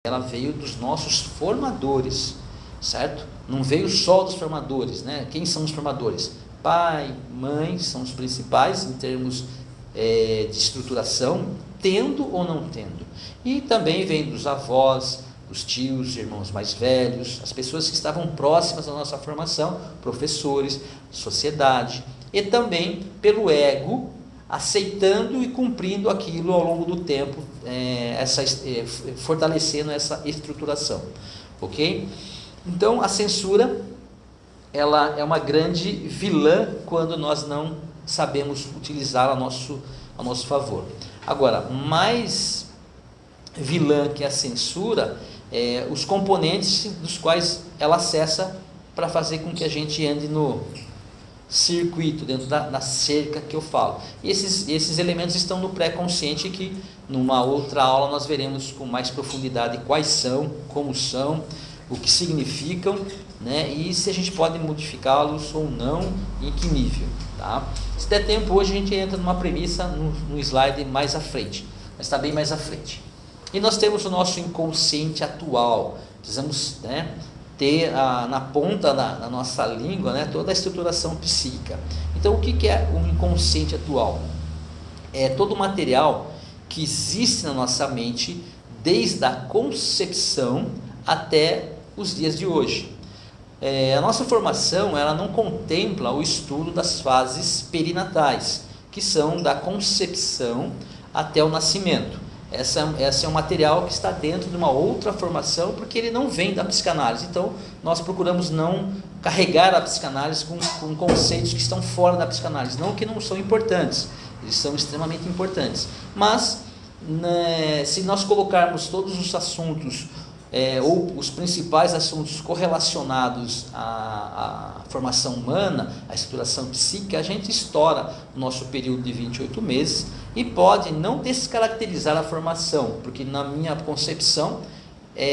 ela veio dos nossos formadores, certo? Não veio só dos formadores, né? Quem são os formadores? Pai, mãe são os principais em termos de estruturação, tendo ou não tendo. E também vem dos avós, dos tios, irmãos mais velhos, as pessoas que estavam próximas da nossa formação, professores, sociedade, e também pelo ego, aceitando e cumprindo aquilo ao longo do tempo, fortalecendo essa estruturação, ok? Então a censura, ela é uma grande vilã quando nós não sabemos utilizá-la a nosso favor. Agora, mais vilã que a censura os componentes dos quais ela acessa para fazer com que a gente ande no circuito, dentro da cerca que eu falo. E esses elementos estão no pré-consciente, que numa outra aula nós veremos com mais profundidade quais são, como são, o que significam, né? E se a gente pode modificá-los ou não, em que nível, tá? Se der tempo, hoje a gente entra numa premissa no slide mais à frente, mas está bem mais à frente. E nós temos o nosso inconsciente atual, precisamos, né, ter na ponta da nossa língua, né, toda a estruturação psíquica. Então, o que é o inconsciente atual? É todo o material que existe na nossa mente desde a concepção até os dias de hoje. A nossa formação, ela não contempla o estudo das fases perinatais, que são da concepção até o nascimento. Esse é um material que está dentro de uma outra formação, porque ele não vem da psicanálise. Então, nós procuramos não carregar a psicanálise com conceitos que estão fora da psicanálise. Não que não são importantes, eles são extremamente importantes. Mas, né, se nós colocarmos todos os assuntos, ou os principais assuntos correlacionados à formação humana, à estruturação psíquica, a gente estoura o nosso período de 28 meses e pode não descaracterizar a formação, porque na minha concepção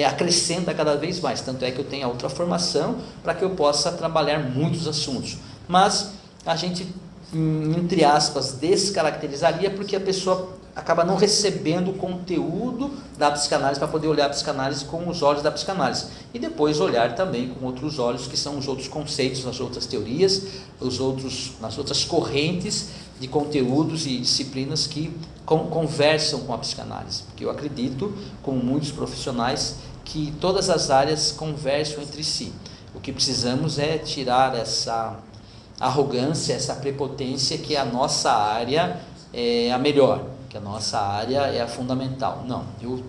acrescenta cada vez mais, tanto é que eu tenho a outra formação para que eu possa trabalhar muitos assuntos, mas a gente, entre aspas, descaracterizaria, porque a pessoa acaba não recebendo o conteúdo da psicanálise para poder olhar a psicanálise com os olhos da psicanálise e depois olhar também com outros olhos, que são os outros conceitos, as outras teorias, as outras correntes de conteúdos e disciplinas que conversam com a psicanálise, porque eu acredito, como muitos profissionais, que todas as áreas conversam entre si. O que precisamos é tirar essa arrogância, essa prepotência que a nossa área é a melhor, que a nossa área é a fundamental. Não, eu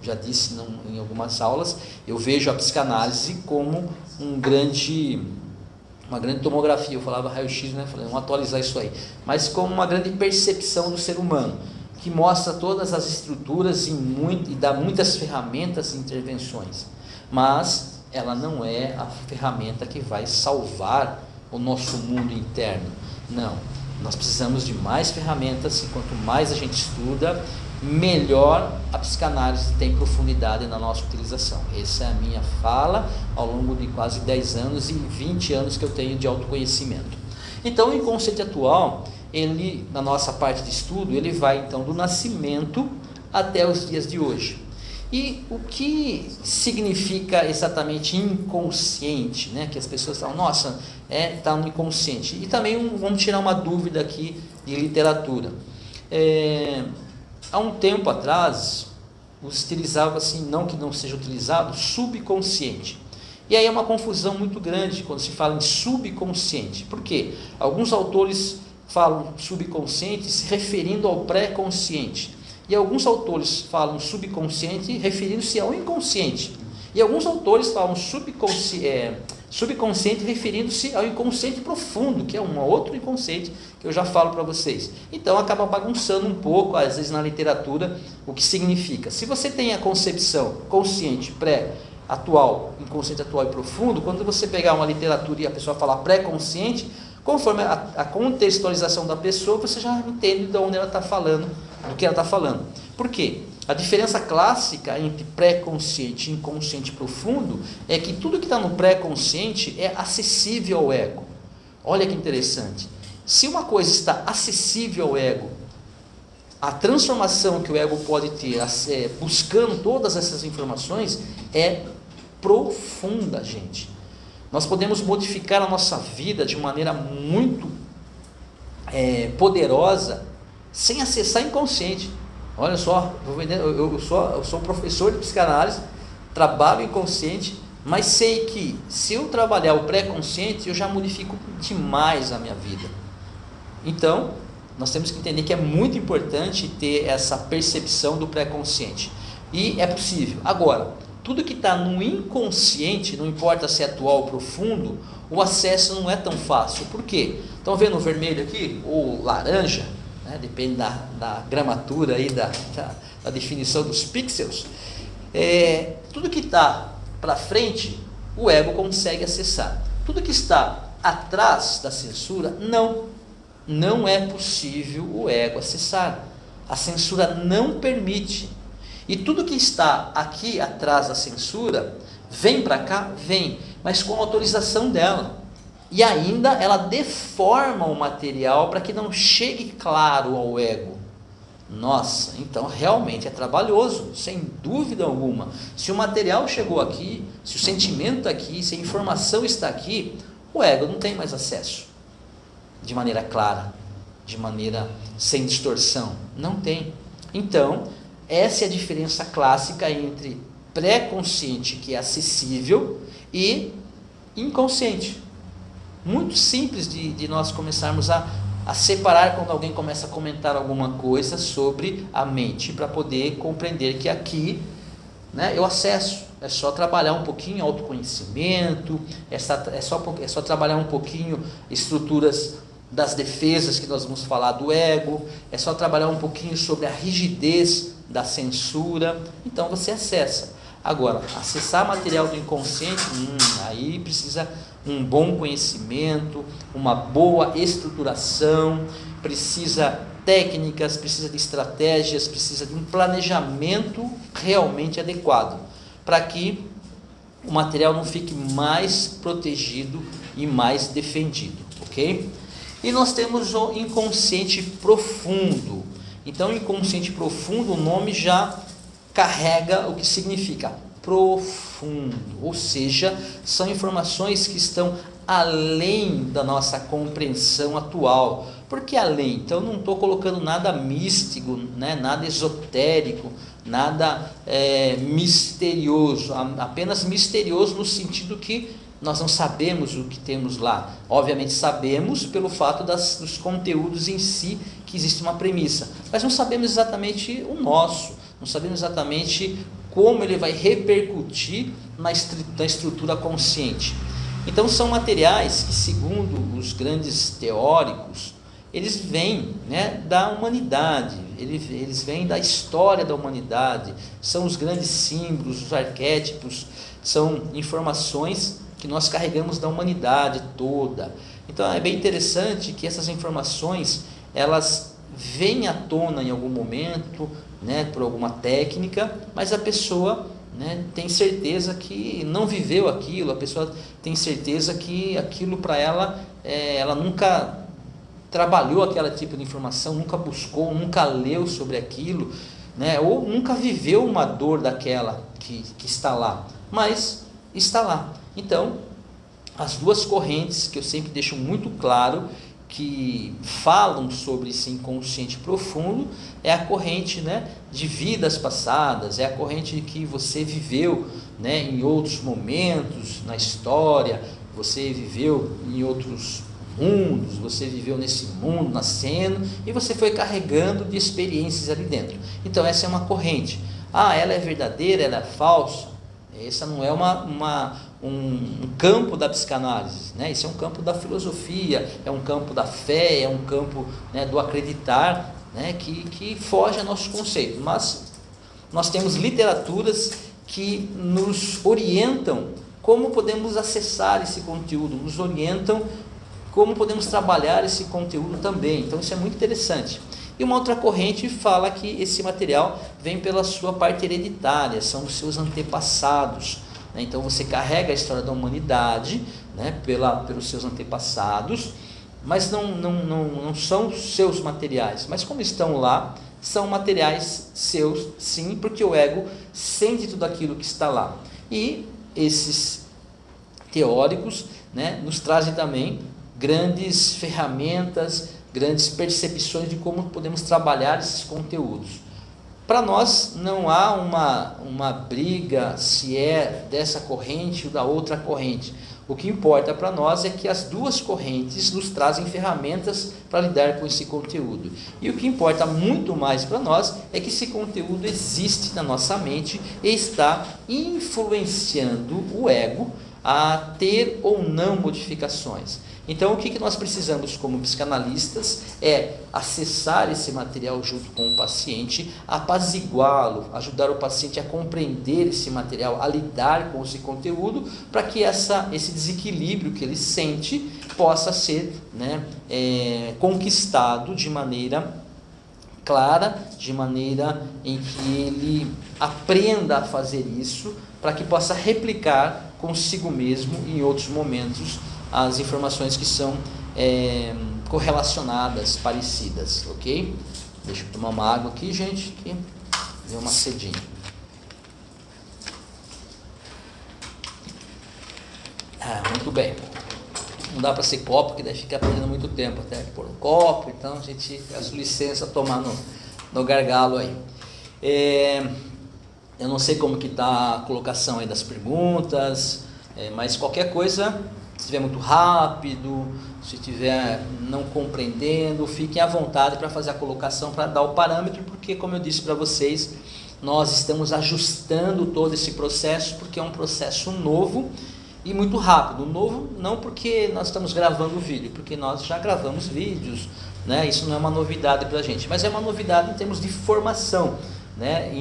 já disse em algumas aulas, eu vejo a psicanálise como uma grande tomografia. Eu falava raio-x, né? Falei, vamos atualizar isso aí, mas como uma grande percepção do ser humano, que mostra todas as estruturas e dá muitas ferramentas e intervenções, mas ela não é a ferramenta que vai salvar o nosso mundo interno. Não, nós precisamos de mais ferramentas, e quanto mais a gente estuda, melhor a psicanálise tem profundidade na nossa utilização. Essa é a minha fala ao longo de quase 10 anos e 20 anos que eu tenho de autoconhecimento. Então, o inconsciente atual, ele, na nossa parte de estudo, ele vai então do nascimento até os dias de hoje. E o que significa exatamente inconsciente, né? Que as pessoas falam, nossa, está no inconsciente. E também vamos tirar uma dúvida aqui de literatura. Há um tempo atrás, se utilizava assim, não que não seja utilizado, subconsciente. E aí é uma confusão muito grande quando se fala em subconsciente. Por quê? Alguns autores falam subconsciente se referindo ao pré-consciente. E alguns autores falam subconsciente referindo-se ao inconsciente. E alguns autores falam subconsciente referindo-se ao inconsciente profundo, que é um outro inconsciente que eu já falo para vocês. Então acaba bagunçando um pouco, às vezes na literatura, o que significa. Se você tem a concepção consciente, pré-atual, inconsciente atual e profundo, quando você pegar uma literatura e a pessoa falar pré-consciente, conforme a contextualização da pessoa, você já entende de onde ela está falando, do que ela está falando. Por quê? A diferença clássica entre pré-consciente e inconsciente profundo é que tudo que está no pré-consciente é acessível ao ego. Olha que interessante. Se uma coisa está acessível ao ego, a transformação que o ego pode ter buscando todas essas informações é profunda, gente. Nós podemos modificar a nossa vida de maneira muito poderosa sem acessar inconsciente. Olha só, eu sou professor de psicanálise, trabalho inconsciente, mas sei que se eu trabalhar o pré-consciente, eu já modifico demais a minha vida. Então, nós temos que entender que é muito importante ter essa percepção do pré-consciente. E é possível. Agora, tudo que está no inconsciente, não importa se é atual ou profundo, o acesso não é tão fácil. Por quê? Estão vendo o vermelho aqui? Ou laranja? Né? Depende da gramatura aí, da definição dos pixels. Tudo que está para frente, o ego consegue acessar. Tudo que está atrás da censura, não é possível o ego acessar. A censura não permite. E tudo que está aqui atrás da censura, vem para cá? Vem, mas com autorização dela. E ainda ela deforma o material para que não chegue claro ao ego. Nossa, então realmente é trabalhoso, sem dúvida alguma. Se o material chegou aqui, se o sentimento está aqui, se a informação está aqui, o ego não tem mais acesso de maneira clara, de maneira sem distorção. Não tem. Então, essa é a diferença clássica entre pré-consciente, que é acessível, e inconsciente. Muito simples de nós começarmos a separar quando alguém começa a comentar alguma coisa sobre a mente, para poder compreender que aqui, né, eu acesso. É só trabalhar um pouquinho autoconhecimento, é só trabalhar um pouquinho estruturas das defesas que nós vamos falar do ego, é só trabalhar um pouquinho sobre a rigidez da censura, então você acessa. Agora, acessar material do inconsciente, aí precisa um bom conhecimento, uma boa estruturação, precisa técnicas, precisa de estratégias, precisa de um planejamento realmente adequado, para que o material não fique mais protegido e mais defendido, ok? E nós temos o inconsciente profundo. Então, o inconsciente profundo, o nome já carrega o que significa profundo, ou seja, são informações que estão além da nossa compreensão atual. Por que além? Então, não estou colocando nada místico, né? Nada esotérico, nada misterioso, apenas misterioso no sentido que nós não sabemos o que temos lá. Obviamente sabemos pelo fato dos conteúdos em si, que existe uma premissa, mas não sabemos exatamente o nosso, não sabemos exatamente como ele vai repercutir na estrutura consciente. Então são materiais que, segundo os grandes teóricos, eles vêm, né, da humanidade, eles vêm da história da humanidade, são os grandes símbolos, os arquétipos, são informações que nós carregamos da humanidade toda. Então é bem interessante que essas informações, elas vêm à tona em algum momento, né, por alguma técnica, mas a pessoa, né, tem certeza que não viveu aquilo, a pessoa tem certeza que aquilo para ela, ela nunca trabalhou aquele tipo de informação, nunca buscou, nunca leu sobre aquilo, né, ou nunca viveu uma dor daquela que está lá, mas está lá. Então, as duas correntes que eu sempre deixo muito claro, que falam sobre esse inconsciente profundo, é a corrente, né, de vidas passadas, é a corrente que você viveu, né, em outros momentos na história, você viveu em outros mundos, você viveu nesse mundo nascendo, e você foi carregando de experiências ali dentro. Então essa é uma corrente. Ela é verdadeira, ela é falsa? Essa não é um campo da psicanálise, né? Isso é um campo da filosofia, é um campo da fé, é um campo, né, do acreditar, né, que foge ao nosso conceito. Mas nós temos literaturas que nos orientam como podemos acessar esse conteúdo, nos orientam como podemos trabalhar esse conteúdo também. Então isso é muito interessante. E uma outra corrente fala que esse material vem pela sua parte hereditária, são os seus antepassados, né? Então você carrega a história da humanidade, né, pelos seus antepassados, mas não são seus materiais, mas como estão lá, são materiais seus, sim, porque o ego sente tudo aquilo que está lá. E esses teóricos, né, nos trazem também grandes ferramentas, grandes percepções de como podemos trabalhar esses conteúdos. Para nós não há uma briga se é dessa corrente ou da outra corrente. O que importa para nós é que as duas correntes nos trazem ferramentas para lidar com esse conteúdo. E o que importa muito mais para nós é que esse conteúdo existe na nossa mente e está influenciando o ego a ter ou não modificações. Então, o que nós precisamos como psicanalistas é acessar esse material junto com o paciente, apaziguá-lo, ajudar o paciente a compreender esse material, a lidar com esse conteúdo, para que esse desequilíbrio que ele sente possa ser, né, conquistado de maneira clara, de maneira em que ele aprenda a fazer isso, para que possa replicar consigo mesmo em outros momentos as informações que são correlacionadas, parecidas, ok? Deixa eu tomar uma água aqui, gente, que deu uma sedinha. Muito bem. Não dá para ser copo, porque daí fica perdendo muito tempo até pôr um copo, então a gente peço licença tomar no gargalo aí. Eu não sei como que está a colocação aí das perguntas, mas qualquer coisa, se estiver muito rápido, se estiver não compreendendo, fiquem à vontade para fazer a colocação, para dar o parâmetro, porque como eu disse para vocês, nós estamos ajustando todo esse processo, porque é um processo novo e muito rápido. Novo não porque nós estamos gravando o vídeo, porque nós já gravamos vídeos, né? Isso não é uma novidade para a gente, mas é uma novidade em termos de formação, né?